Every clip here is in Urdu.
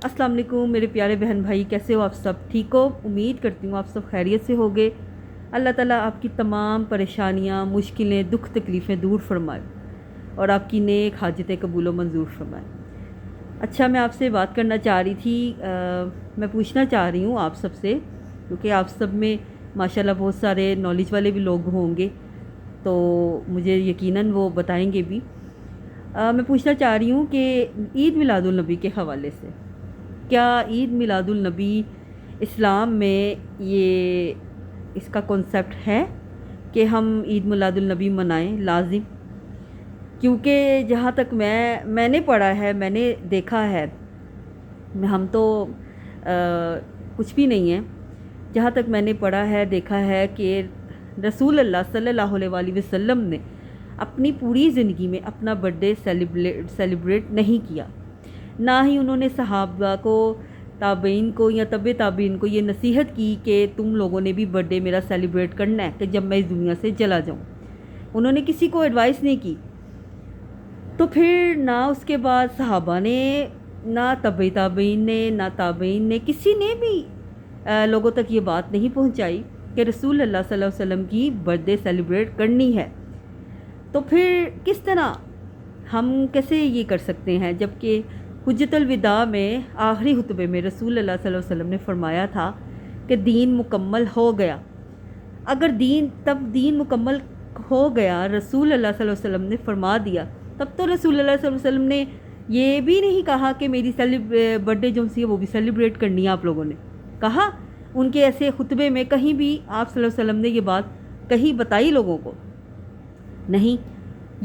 السلام علیکم میرے پیارے بہن بھائی، کیسے ہو آپ سب؟ ٹھیک ہو؟ امید کرتی ہوں آپ سب خیریت سے ہوگے۔ اللہ تعالیٰ آپ کی تمام پریشانیاں، مشکلیں، دکھ تکلیفیں دور فرمائے اور آپ کی نیک حاجتیں قبول و منظور فرمائے۔ اچھا، میں آپ سے بات کرنا چاہ رہی تھی، میں پوچھنا چاہ رہی ہوں آپ سب سے، کیونکہ آپ سب میں ماشاءاللہ بہت سارے نالج والے بھی لوگ ہوں گے، تو مجھے یقیناً وہ بتائیں گے بھی۔ میں پوچھنا چاہ رہی ہوں کہ عید میلاد النبی کے حوالے سے، کیا عید میلاد النبی اسلام میں یہ اس کا کنسیپٹ ہے کہ ہم عید میلاد النبی منائیں لازم؟ کیونکہ جہاں تک میں نے پڑھا ہے، میں نے دیکھا ہے، ہم تو کچھ بھی نہیں ہیں، جہاں تک میں نے پڑھا ہے، دیکھا ہے کہ رسول اللہ صلی اللہ علیہ وسلم نے اپنی پوری زندگی میں اپنا برتھ ڈے سیلیبریٹ نہیں کیا، نہ ہی انہوں نے صحابہ کو، تابعین کو یا تبع تابعین کو یہ نصیحت کی کہ تم لوگوں نے بھی برتھ ڈے میرا سیلیبریٹ کرنا ہے کہ جب میں اس دنیا سے چلا جاؤں۔ انہوں نے کسی کو ایڈوائس نہیں کی، تو پھر نہ اس کے بعد صحابہ نے، نہ تبع تابعین نے، نہ تابعین نے، کسی نے بھی لوگوں تک یہ بات نہیں پہنچائی کہ رسول اللہ صلی اللہ علیہ وسلم کی برتھ ڈے سیلیبریٹ کرنی ہے۔ تو پھر کس طرح ہم کیسے یہ کر سکتے ہیں، جبکہ حجۃ الوداع میں آخری خطبے میں رسول اللہ صلی اللہ علیہ وسلم نے فرمایا تھا کہ دین مکمل ہو گیا۔ اگر دین مکمل ہو گیا، رسول اللہ صلی اللہ علیہ وسلم نے فرما دیا، تب تو رسول اللہ صلی اللہ علیہ وسلم نے یہ بھی نہیں کہا کہ میری برتھ ڈے جو سی ہے وہ بھی سیلیبریٹ کرنی ہے۔ آپ لوگوں نے کہا ان کے ایسے خطبے میں کہیں بھی آپ صلی اللہ علیہ وسلم نے یہ بات کہیں بتائی لوگوں کو؟ نہیں۔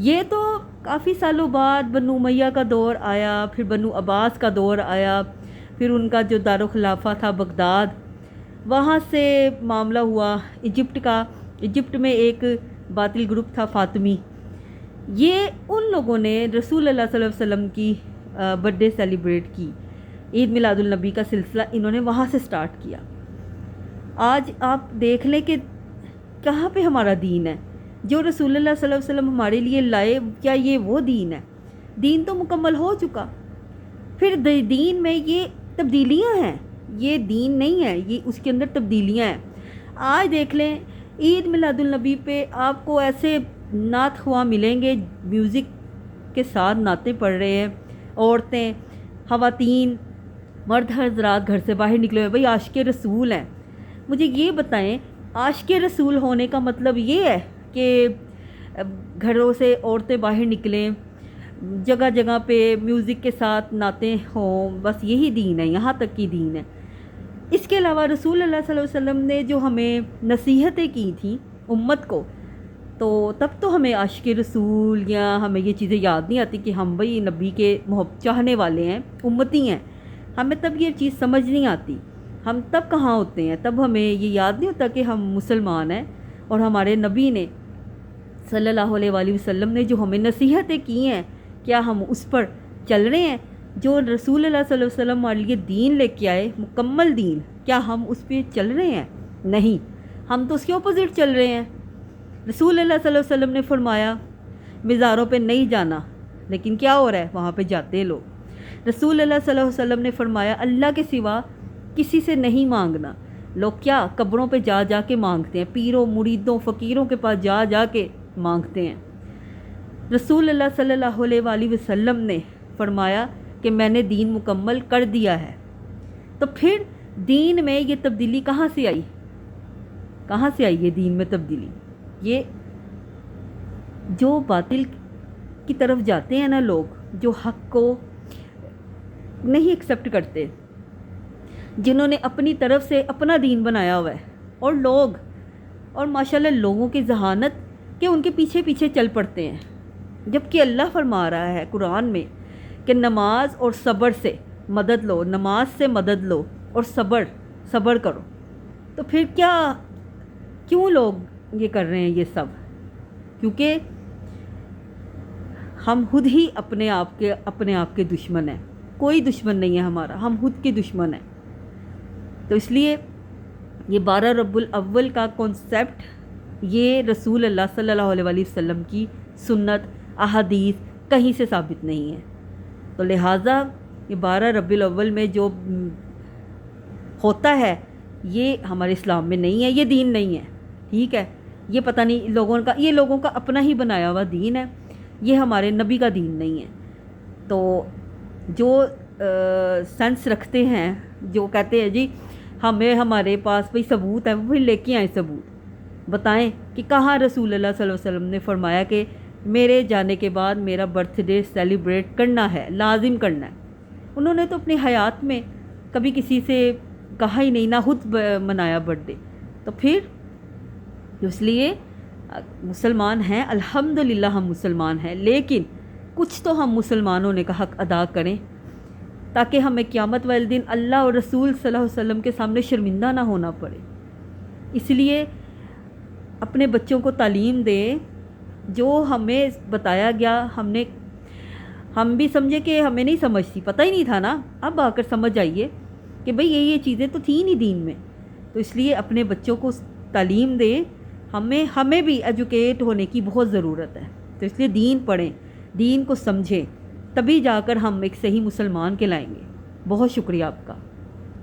یہ تو کافی سالوں بعد بنو امیہ کا دور آیا، پھر بنو عباس کا دور آیا، پھر ان کا جو دارالخلافہ تھا بغداد، وہاں سے معاملہ ہوا ایجپٹ کا۔ ایجپٹ میں ایک باطل گروپ تھا فاطمی، یہ ان لوگوں نے رسول اللہ صلی اللہ علیہ وسلم کی برتھ ڈے سیلیبریٹ کی، عید میلاد النبی کا سلسلہ انہوں نے وہاں سے سٹارٹ کیا۔ آج آپ دیکھ لیں کہ کہاں پہ ہمارا دین ہے جو رسول اللہ صلی اللہ علیہ وسلم ہمارے لیے لائے؟ کیا یہ وہ دین ہے؟ دین تو مکمل ہو چکا، پھر دین میں یہ تبدیلیاں ہیں، یہ دین نہیں ہے، یہ اس کے اندر تبدیلیاں ہیں۔ آج دیکھ لیں عید میلاد النبی پہ آپ کو ایسے نعت خواں ملیں گے، میوزک کے ساتھ نعتیں پڑھ رہے ہیں، عورتیں، خواتین، مرد حضرات گھر سے باہر نکلے ہوئے، بھئی عاشق رسول ہیں۔ مجھے یہ بتائیں، عاشق رسول ہونے کا مطلب یہ ہے کہ گھروں سے عورتیں باہر نکلیں، جگہ جگہ پہ میوزک کے ساتھ نعتیں ہوں، بس یہی دین ہے؟ یہاں تک کی دین ہے؟ اس کے علاوہ رسول اللہ صلی اللہ علیہ وسلم نے جو ہمیں نصیحتیں کی تھیں امت کو، تو تب تو ہمیں عاشق رسول یا ہمیں یہ چیزیں یاد نہیں آتی کہ ہم بھئی نبی کے چاہنے والے ہیں، امتی ہیں۔ ہمیں تب یہ چیز سمجھ نہیں آتی، ہم تب کہاں ہوتے ہیں، تب ہمیں یہ یاد نہیں ہوتا کہ ہم مسلمان ہیں اور ہمارے نبی نے صلی اللہ علیہ وآلہ وسلم نے جو ہمیں نصیحتیں کی ہیں، کیا ہم اس پر چل رہے ہیں؟ جو رسول اللہ صلی اللہ علیہ وسلم ہمارے لیے دین لے کے آئے، مکمل دین، کیا ہم اس پہ چل رہے ہیں؟ نہیں، ہم تو اس کے اپوزٹ چل رہے ہیں۔ رسول اللہ صلی اللہ علیہ وسلم نے فرمایا مزاروں پہ نہیں جانا، لیکن کیا ہو رہا ہے؟ وہاں پہ جاتے ہیں لوگ۔ رسول اللہ صلی اللہ علیہ وسلم نے فرمایا اللہ کے سوا کسی سے نہیں مانگنا، لوگ کیا قبروں پہ جا جا کے مانگتے ہیں، پیروں، مریدوں، فقیروں کے پاس جا جا کے مانگتے ہیں۔ رسول اللہ صلی اللہ علیہ وآلہ وسلم نے فرمایا کہ میں نے دین مکمل کر دیا ہے۔ تو پھر دین میں یہ تبدیلی کہاں سے آئی؟ کہاں سے آئی یہ دین میں تبدیلی؟ یہ جو باطل کی طرف جاتے ہیں نا لوگ، جو حق کو نہیں ایکسیپٹ کرتے، جنہوں نے اپنی طرف سے اپنا دین بنایا ہوا ہے، اور ماشاءاللہ لوگوں کی ذہانت کہ ان کے پیچھے پیچھے چل پڑتے ہیں، جبکہ اللہ فرما رہا ہے قرآن میں کہ نماز اور صبر سے مدد لو، نماز سے مدد لو اور صبر کرو۔ تو پھر کیوں لوگ یہ کر رہے ہیں یہ سب؟ کیونکہ ہم خود ہی اپنے آپ کے دشمن ہیں، کوئی دشمن نہیں ہے ہمارا، ہم خود کے دشمن ہیں۔ تو اس لیے یہ 12 ربیع الاول کا کنسیپٹ یہ رسول اللہ صلی اللہ علیہ وآلہ وسلم کی سنت، احادیث کہیں سے ثابت نہیں ہے۔ تو لہٰذا یہ 12 ربیع الاول میں جو ہوتا ہے یہ ہمارے اسلام میں نہیں ہے، یہ دین نہیں ہے، ٹھیک ہے؟ یہ پتہ نہیں لوگوں کا اپنا ہی بنایا ہوا دین ہے، یہ ہمارے نبی کا دین نہیں ہے۔ تو جو سینس رکھتے ہیں، جو کہتے ہیں جی ہمارے پاس بھئی ثبوت ہے، وہ بھی لے کے آئیں ثبوت، بتائیں کہ کہاں رسول اللہ صلی اللہ علیہ وسلم نے فرمایا کہ میرے جانے کے بعد میرا برتھ ڈے سیلیبریٹ کرنا ہے، لازم کرنا ہے۔ انہوں نے تو اپنی حیات میں کبھی کسی سے کہا ہی نہیں، نہ خود منایا برتھ ڈے۔ تو پھر اس لیے مسلمان ہیں، الحمدللہ ہم مسلمان ہیں، لیکن کچھ تو ہم مسلمانوں نے کا حق ادا کریں تاکہ ہمیں قیامت والے دن اللہ اور رسول صلی اللہ علیہ وسلم کے سامنے شرمندہ نہ ہونا پڑے۔ اس لیے اپنے بچوں کو تعلیم دیں جو ہمیں بتایا گیا، ہم بھی سمجھے کہ ہمیں نہیں سمجھتی، پتہ ہی نہیں تھا نا، اب آ کر سمجھ آئیے کہ بھئی یہ چیزیں تو تھیں نہیں دین میں۔ تو اس لیے اپنے بچوں کو تعلیم دیں، ہمیں بھی ایجوکیٹ ہونے کی بہت ضرورت ہے۔ تو اس لیے دین پڑھیں، دین کو سمجھیں، تبھی جا کر ہم ایک صحیح مسلمان کہلائیں گے۔ بہت شکریہ آپ کا۔